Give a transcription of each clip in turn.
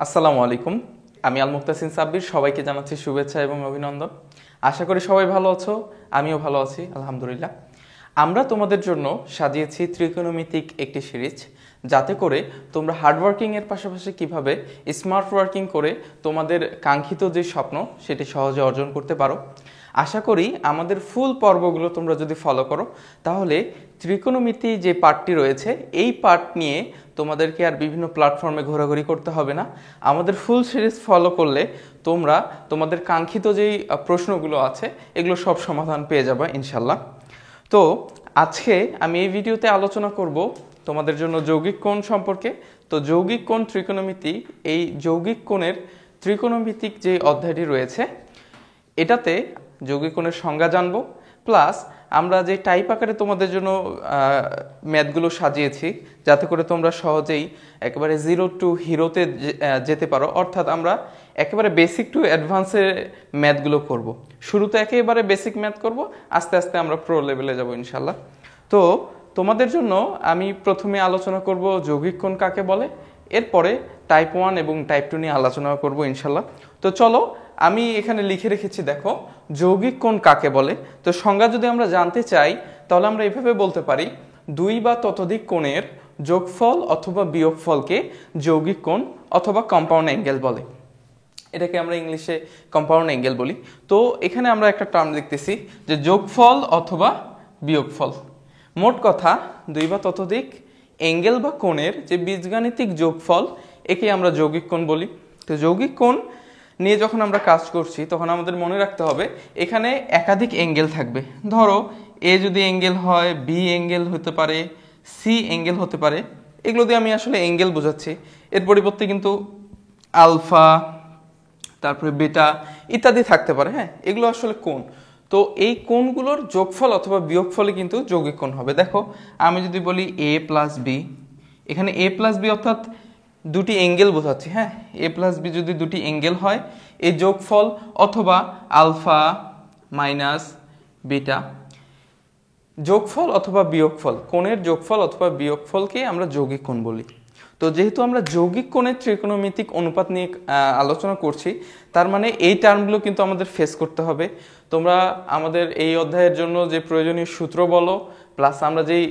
আসসালামু আলাইকুম। আমি আল মুক্তাসিন সাব্বির, সবাইকে জানাচ্ছি শুভেচ্ছা এবং অভিনন্দন। আশা করি সবাই ভালো আছো, আমিও ভালো আছি আলহামদুলিল্লাহ। আমরা তোমাদের জন্য সাজিয়েছি ত্রিকোণমিতিক একটি সিরিজ, যাতে করে তোমরা হার্ডওয়ার্কিংয়ের পাশাপাশি কিভাবে স্মার্ট ওয়ার্কিং করে তোমাদের কাঙ্ক্ষিত যে স্বপ্ন সেটি সহজে অর্জন করতে পারো। আশা করি আমাদের ফুল পর্বগুলো তোমরা যদি ফলো করো, তাহলে ত্রিকোণমিতি যে পার্টটি রয়েছে এই পার্ট নিয়ে তোমাদেরকে আর বিভিন্ন প্ল্যাটফর্মে ঘোরাঘুরি করতে হবে না। আমাদের ফুল সিরিজ ফলো করলে তোমরা তোমাদের কাঙ্ক্ষিত যেই প্রশ্নগুলো আছে এগুলো সব সমাধান পেয়ে যাবে ইনশাল্লাহ। তো আজকে আমি এই ভিডিওতে আলোচনা করব তোমাদের জন্য যৌগিক কোণ সম্পর্কে। তো যৌগিক কোণ ত্রিকোণমিতি, এই যৌগিক কোণের ত্রিকোণমিতিক যে অধ্যায়টি রয়েছে এটাতে যৌগিক কোণের সংজ্ঞা জানবো, প্লাস আমরা যে টাইপ আকারে তোমাদের জন্য ম্যাথগুলো সাজিয়েছি যাতে করে তোমরা সহজেই একেবারে জিরো টু হিরোতে যেতে পারো, অর্থাৎ আমরা একেবারে বেসিক টু অ্যাডভান্সের ম্যাথগুলো করব। শুরুতে একেবারে বেসিক ম্যাথ করব, আস্তে আস্তে আমরা প্রো লেভেলে যাব ইনশাল্লাহ। তো তোমাদের জন্য আমি প্রথমে আলোচনা করব যৌগিক কোণ কাকে বলে, এরপরে টাইপ 1 এবং টাইপ 2 নিয়ে আলোচনা করব ইনশাল্লাহ। তো চলো, আমি এখানে লিখে রেখেছি, দেখো যৌগিক কোণ কাকে বলে। তো সংজ্ঞা যদি আমরা জানতে চাই তাহলে আমরা এভাবে বলতে পারি, দুই বা ততোধিক কোণের যোগফল অথবা বিয়োগফলকে যৌগিক কোণ অথবা কম্পাউন্ড অ্যাঙ্গেল বলে। এটাকে আমরা ইংলিশে কম্পাউন্ড অ্যাঙ্গেল বলি। তো এখানে আমরা একটা টার্ম দেখতেছি যে যোগফল অথবা বিয়োগফল। মোট কথা, দুই বা ততোধিক অ্যাঙ্গেল বা কোণের যে বীজগাণিতিক যোগফল, একে আমরা যৌগিক কোণ বলি। তো যৌগিক কোণ নিয়ে যখন আমরা কাজ করছি তখন আমাদের মনে রাখতে হবে এখানে একাধিক অ্যাঙ্গেল থাকবে। ধরো এ যদি অ্যাঙ্গেল হয়, বি অ্যাঙ্গেল হতে পারে, সি অ্যাঙ্গেল হতে পারে। এগুলো দিয়ে আমি আসলে অ্যাঙ্গেল বোঝাচ্ছি। এর পরিবর্তে কিন্তু আলফা, তারপরে বেটা ইত্যাদি থাকতে পারে। হ্যাঁ, এগুলো আসলে কোণ। তো এই কোণগুলোর যোগফল অথবা বিয়োগফলে কিন্তু যৌগিক কোণ হবে। দেখো আমি যদি বলি এ প্লাস বি, এখানে এ প্লাস বি অর্থাৎ দুটি অ্যাঙ্গেল বোঝাচ্ছি। হ্যাঁ, এ প্লাস বি যদি দুটি অ্যাঙ্গেল হয়, এই যোগফল অথবা আলফা মাইনাস বিটা, যোগফল অথবা বিয়োগফল, কোণের যোগফল অথবা বিয়োগফলকে আমরা যৌগিক কোণ বলি। তো যেহেতু আমরা যৌগিক কোণের ত্রিকোণমিতিক অনুপাত নিয়ে আলোচনা করছি, তার মানে এই টার্মগুলো কিন্তু আমাদের ফেস করতে হবে। তোমরা আমাদের এই অধ্যায়ের জন্য যে প্রয়োজনীয় সূত্র বলো, প্লাস আমরা যেই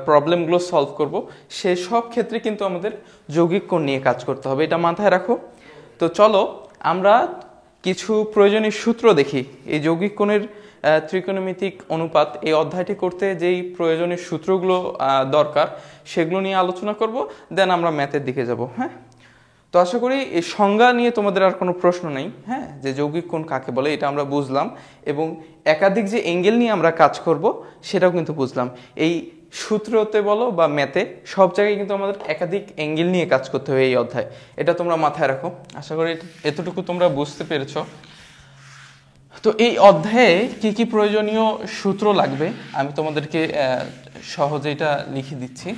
প্রবলেমগুলো সলভ করব, সেই সব ক্ষেত্রে কিন্তু আমাদের যৌগিক কোণ নিয়ে কাজ করতে হবে, এটা মাথায় রাখো। তো চলো আমরা কিছু প্রয়োজনীয় সূত্র দেখি। এই যৌগিক কোণের ত্রিকোণমিতিক অনুপাত এই অধ্যায়টি করতে যেই প্রয়োজনীয় সূত্রগুলো দরকার সেগুলো নিয়ে আলোচনা করব, দেন আমরা ম্যাথের দিকে যাব। হ্যাঁ, তো আশা করি এই সংজ্ঞা নিয়ে তোমাদের আর কোনো প্রশ্ন নেই। হ্যাঁ, যে যৌগিক কোণ কাকে বলে এটা আমরা বুঝলাম, এবং একাধিক যে অ্যাঙ্গেল নিয়ে আমরা কাজ করব সেটাও কিন্তু বুঝলাম। এই সূত্রতে বলো বা ম্যাথে সব জায়গায় কিন্তু আমাদের একাধিক অ্যাঙ্গেল নিয়ে কাজ করতে হবে এই অধ্যায়, এটা তোমরা মাথায় রাখো। আশা করি এতটুকু তোমরা বুঝতে পেরেছো। তো এই অধ্যায়ে কি কি প্রয়োজনীয় সূত্র লাগবে আমি তোমাদেরকে সহজে এটা লিখে দিচ্ছি।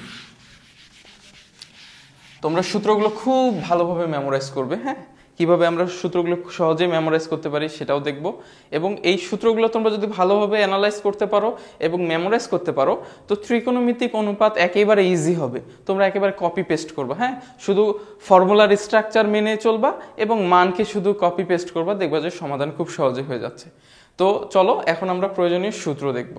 তোমরা সূত্রগুলো খুব ভালোভাবে মেমোরাইজ করবে। হ্যাঁ, কিভাবে আমরা সূত্রগুলো সহজে মেমোরাইজ করতে পারি সেটাও দেখব, এবং এই সূত্রগুলো তোমরা যদি ভালোভাবে অ্যানালাইজ করতে পারো এবং মেমোরাইজ করতে পারো, তো ত্রিকোণমিতিক অনুপাত একেবারে ইজি হবে। তোমরা একেবারে কপি পেস্ট করবা। হ্যাঁ, শুধু ফর্মুলার স্ট্রাকচার মেনে চলবা এবং মানকে শুধু কপি পেস্ট করবা, দেখবা যে সমাধান খুব সহজে হয়ে যাচ্ছে। তো চলো এখন আমরা প্রয়োজনীয় সূত্র দেখব।